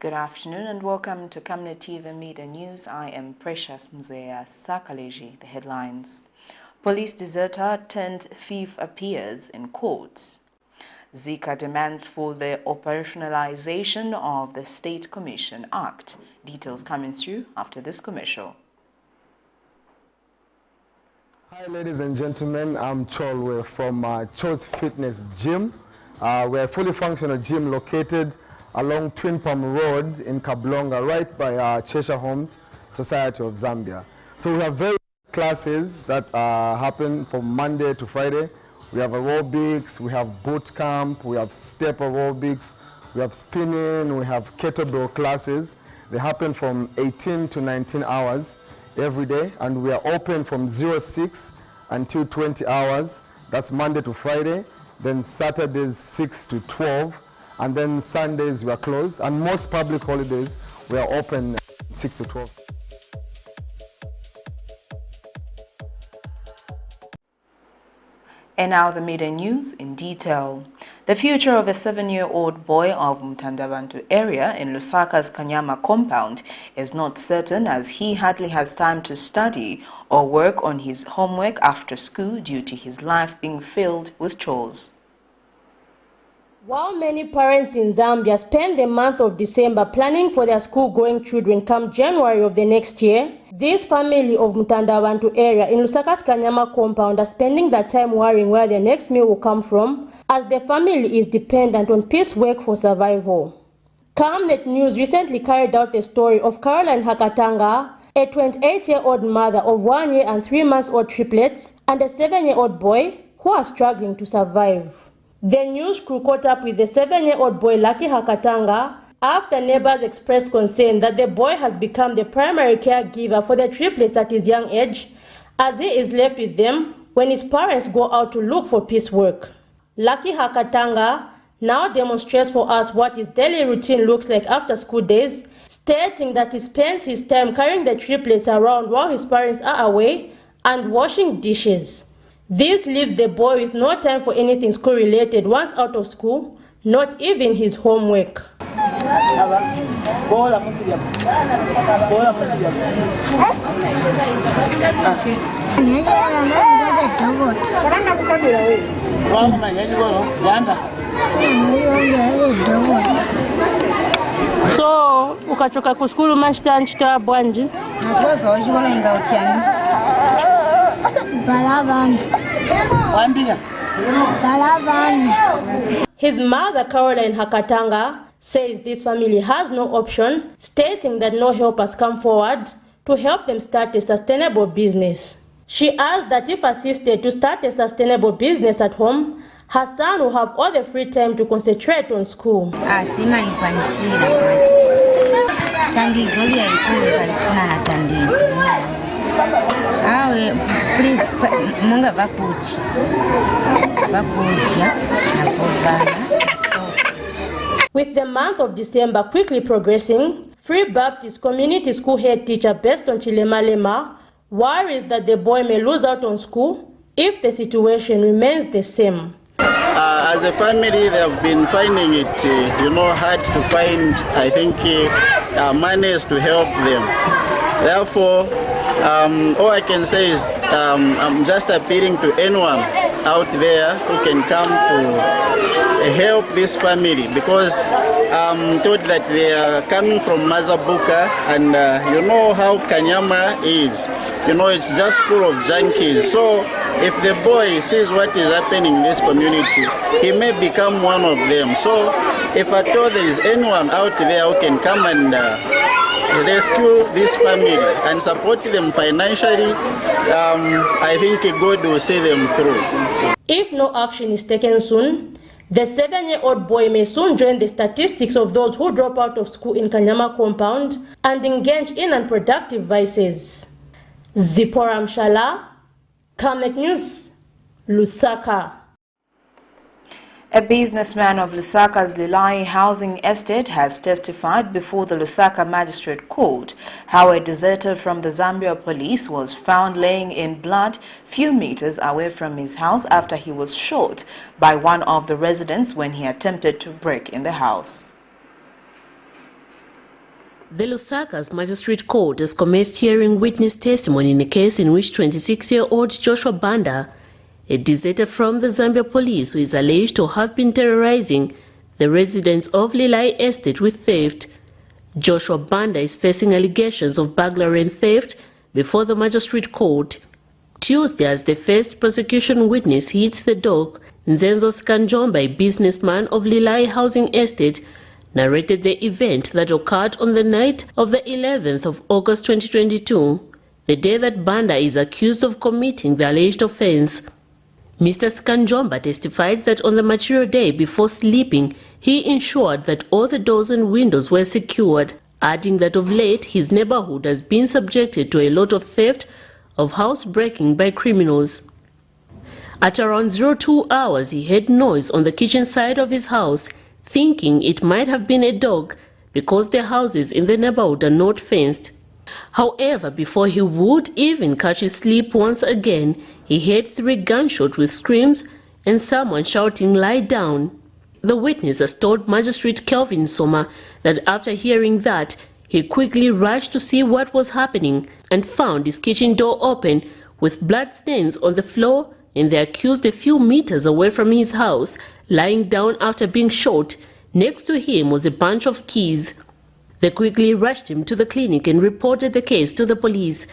Good afternoon and welcome to Camnet TV Midday News. I am Precious Mzea Sakaleji. The headlines. Police deserter turned thief appears in court. ZICA demands for the operationalization of the State Commission Act. Details coming through after this commercial. Hi ladies and gentlemen, I'm Cholwe from Cho's Fitness Gym. We're a fully functional gym located along Twin Palm Road in Kablonga, right by Cheshire Homes Society of Zambia. So we have various classes that happen from Monday to Friday. We have aerobics, we have boot camp, we have step aerobics, we have spinning, we have kettlebell classes. They happen from 18 to 19 hours every day, and we are open from 06 until 20 hours. That's Monday to Friday. Then Saturdays 6 to 12. And then Sundays we are closed, and most public holidays we are open 6 to 12. And now the Midday News in detail. The future of a 7-year-old boy of Mtandabantu area in Lusaka's Kanyama compound is not certain, as he hardly has time to study or work on his homework after school due to his life being filled with chores. While many parents in Zambia spend the month of December planning for their school-going children come January of the next year, this family of Mtandabantu area in Lusaka's Kanyama compound are spending their time worrying where their next meal will come from, as the family is dependent on piecework for survival. Camnet News recently carried out the story of Caroline Hakatanga, a 28-year-old mother of 1 year and 3 months-old triplets, and a 7-year-old boy who are struggling to survive. The news crew caught up with the 7-year-old boy Lucky Hakatanga after neighbors expressed concern that the boy has become the primary caregiver for the triplets at his young age, as he is left with them when his parents go out to look for piecework. Lucky Hakatanga now demonstrates for us what his daily routine looks like after school days, stating that he spends his time carrying the triplets around while his parents are away and washing dishes. This leaves the boy with no time for anything school-related once out of school, not even his homework. So, ukachoka ku school manchita nchita bwanji? Natwaza ochikola inga utyani. His mother, Caroline Hakatanga, says this family has no option, stating that no help has come forward to help them start a sustainable business. She adds that if assisted to start a sustainable business at home, her son will have all the free time to concentrate on school. With the month of December quickly progressing, Free Baptist Community School head teacher Beston Chilemalema worries that the boy may lose out on school if the situation remains the same. As a family, they have been finding it, hard to find, I think, monies to help them. Therefore, all I can say is I'm just appealing to anyone out there who can come to help this family, because I'm told that they are coming from Mazabuka, and you know how Kanyama is. It's just full of junkies. So if the boy sees what is happening in this community, he may become one of them. So if at all there is anyone out there who can come and rescue this family and support them financially, I think God will see them through. If no action is taken soon, the 7-year-old boy may soon join the statistics of those who drop out of school in Kanyama compound and engage in unproductive vices. Zipporah Mshala, Camnet News, Lusaka. A businessman of Lusaka's Lilai housing estate has testified before the Lusaka Magistrate Court how a deserter from the Zambia police was found laying in blood few meters away from his house after he was shot by one of the residents when he attempted to break in the house. The Lusaka's Magistrate Court has commenced hearing witness testimony in a case in which 26-year-old Joshua Banda, a deserter from the Zambia police who is alleged to have been terrorizing the residents of Lilai Estate with theft. Joshua Banda is facing allegations of burglary and theft before the Magistrate Court. Tuesday, as the first prosecution witness hit the dock, Nzenzo Skanjomba, a businessman of Lilai Housing Estate, narrated the event that occurred on the night of the 11th of August 2022, the day that Banda is accused of committing the alleged offense. Mr. Skanjomba testified that on the material day before sleeping, he ensured that all the doors and windows were secured, adding that of late his neighborhood has been subjected to a lot of theft of housebreaking by criminals. At around 02 hours, he heard noise on the kitchen side of his house, thinking it might have been a dog because the houses in the neighborhood are not fenced. However, before he would even catch his sleep once again, he heard 3 gunshots with screams and someone shouting, "Lie down." The witness has told Magistrate Kelvin Soma that after hearing that, he quickly rushed to see what was happening and found his kitchen door open with blood stains on the floor and the accused a few meters away from his house, lying down after being shot. Next to him was a bunch of keys. They quickly rushed him to the clinic and reported the case to the police.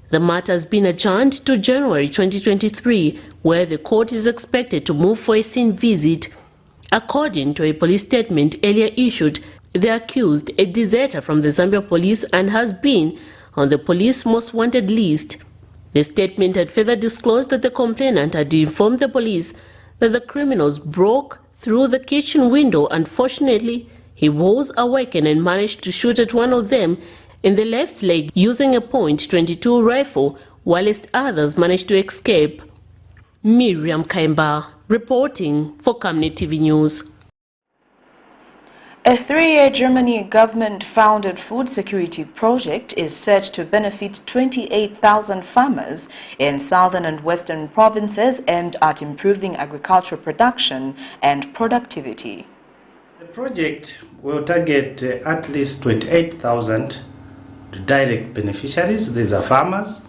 The matter has been adjourned to January 2023, where the court is expected to move for a scene visit. According to a police statement earlier issued, the accused, a deserter from the Zambia police and has been on the police most wanted list. The statement had further disclosed that the complainant had informed the police that the criminals broke through the kitchen window. Unfortunately, he was awakened and managed to shoot at one of them in the left leg using a .22 rifle, whilst others managed to escape. Miriam Kaimba reporting for Camnet TV News. A 3-year Germany government-funded food security project is set to benefit 28,000 farmers in southern and western provinces aimed at improving agricultural production and productivity. The project will target at least 28,000 direct beneficiaries. These are farmers.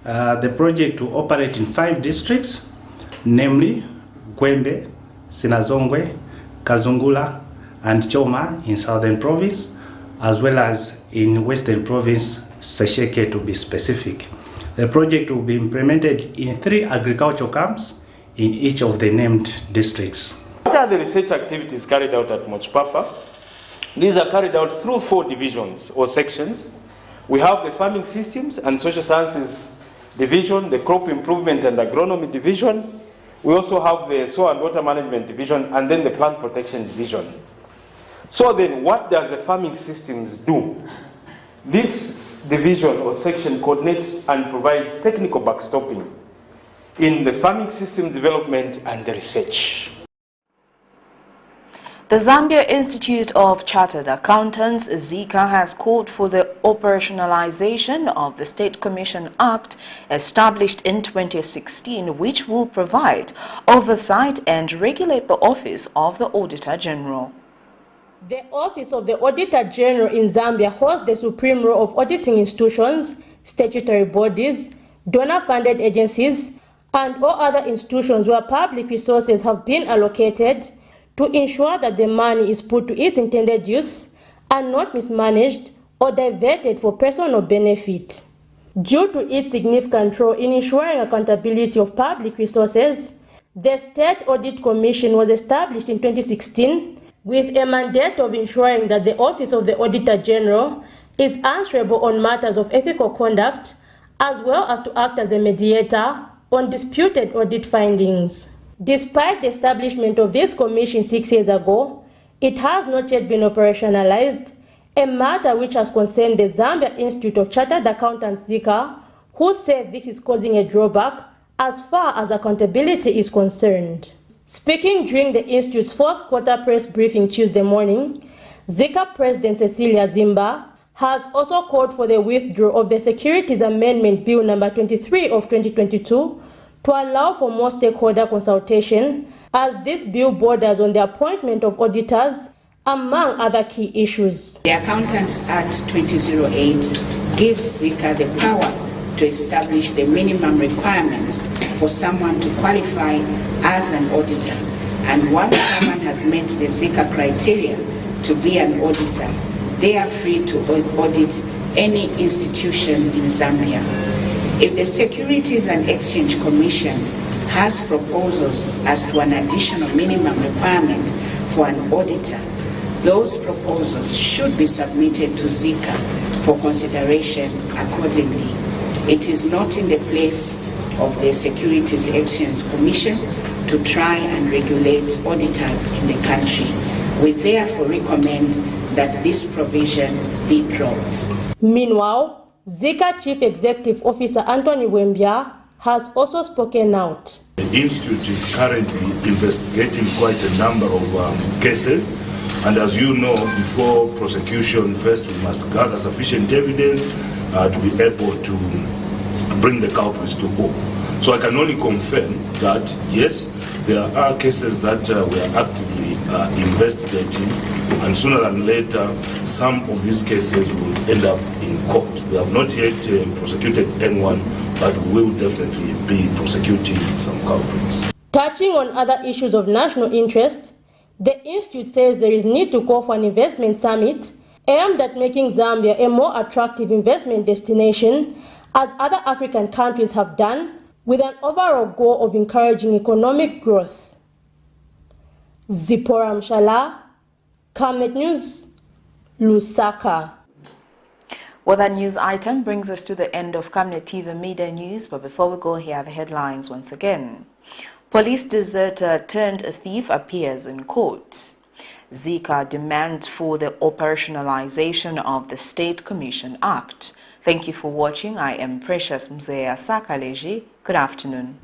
The project will operate in 5 districts, namely Gwembe, Sinazongwe, Kazungula, and Choma in southern province, as well as in western province, Sesheke to be specific. The project will be implemented in 3 agricultural camps in each of the named districts. What are the research activities carried out at Mochpapa? These are carried out through 4 divisions or sections. We have the Farming Systems and Social Sciences Division, the Crop Improvement and Agronomy Division. We also have the Soil and Water Management Division, and then the Plant Protection Division. So then, what does the Farming Systems do? This division or section coordinates and provides technical backstopping in the farming system development and the research. The Zambia Institute of Chartered Accountants, ZICA, has called for the operationalization of the State Commission Act established in 2016, which will provide oversight and regulate the Office of the Auditor General. The Office of the Auditor General in Zambia holds the supreme role of auditing institutions, statutory bodies, donor-funded agencies, and all other institutions where public resources have been allocated to ensure that the money is put to its intended use and not mismanaged or diverted for personal benefit. Due to its significant role in ensuring accountability of public resources, the State Audit Commission was established in 2016 with a mandate of ensuring that the Office of the Auditor General is answerable on matters of ethical conduct, as well as to act as a mediator on disputed audit findings. Despite the establishment of this commission 6 years ago, it has not yet been operationalized, a matter which has concerned the Zambia Institute of Chartered Accountants, ZICA, who say this is causing a drawback as far as accountability is concerned. Speaking during the Institute's 4th quarter press briefing Tuesday morning, ZICA President Cecilia Zimba has also called for the withdrawal of the Securities Amendment Bill number 23 of 2022 to allow for more stakeholder consultation, as this bill borders on the appointment of auditors among other key issues. The Accountants Act 2008 gives ZICA the power to establish the minimum requirements for someone to qualify as an auditor. And once someone has met the ZICA criteria to be an auditor, they are free to audit any institution in Zambia. If the Securities and Exchange Commission has proposals as to an additional minimum requirement for an auditor, those proposals should be submitted to ZICA for consideration accordingly. It is not in the place of the Securities Exchange Commission to try and regulate auditors in the country. We therefore recommend that this provision be dropped. Meanwhile, ZICA Chief Executive Officer Anthony Wembia has also spoken out. The Institute is currently investigating quite a number of cases, and as you know, before prosecution, first we must gather sufficient evidence to be able to bring the culprits to book. So I can only confirm that, yes, there are cases that we are actively investigating, and sooner than later, some of these cases will end up in court. We have not yet prosecuted anyone, but we will definitely be prosecuting some culprits. Touching on other issues of national interest, the Institute says there is need to call for an investment summit aimed at making Zambia a more attractive investment destination, as other African countries have done, with an overall goal of encouraging economic growth. Zipporah Mshala, Camnet News, Lusaka. Well, that news item brings us to the end of Camnet TV Midday News, but before we go, here are the headlines once again. Police deserter turned a thief appears in court. ZICA demands for the operationalization of the State Commission Act. Thank you for watching. I am Precious Mzeya Sakaleji. Good afternoon.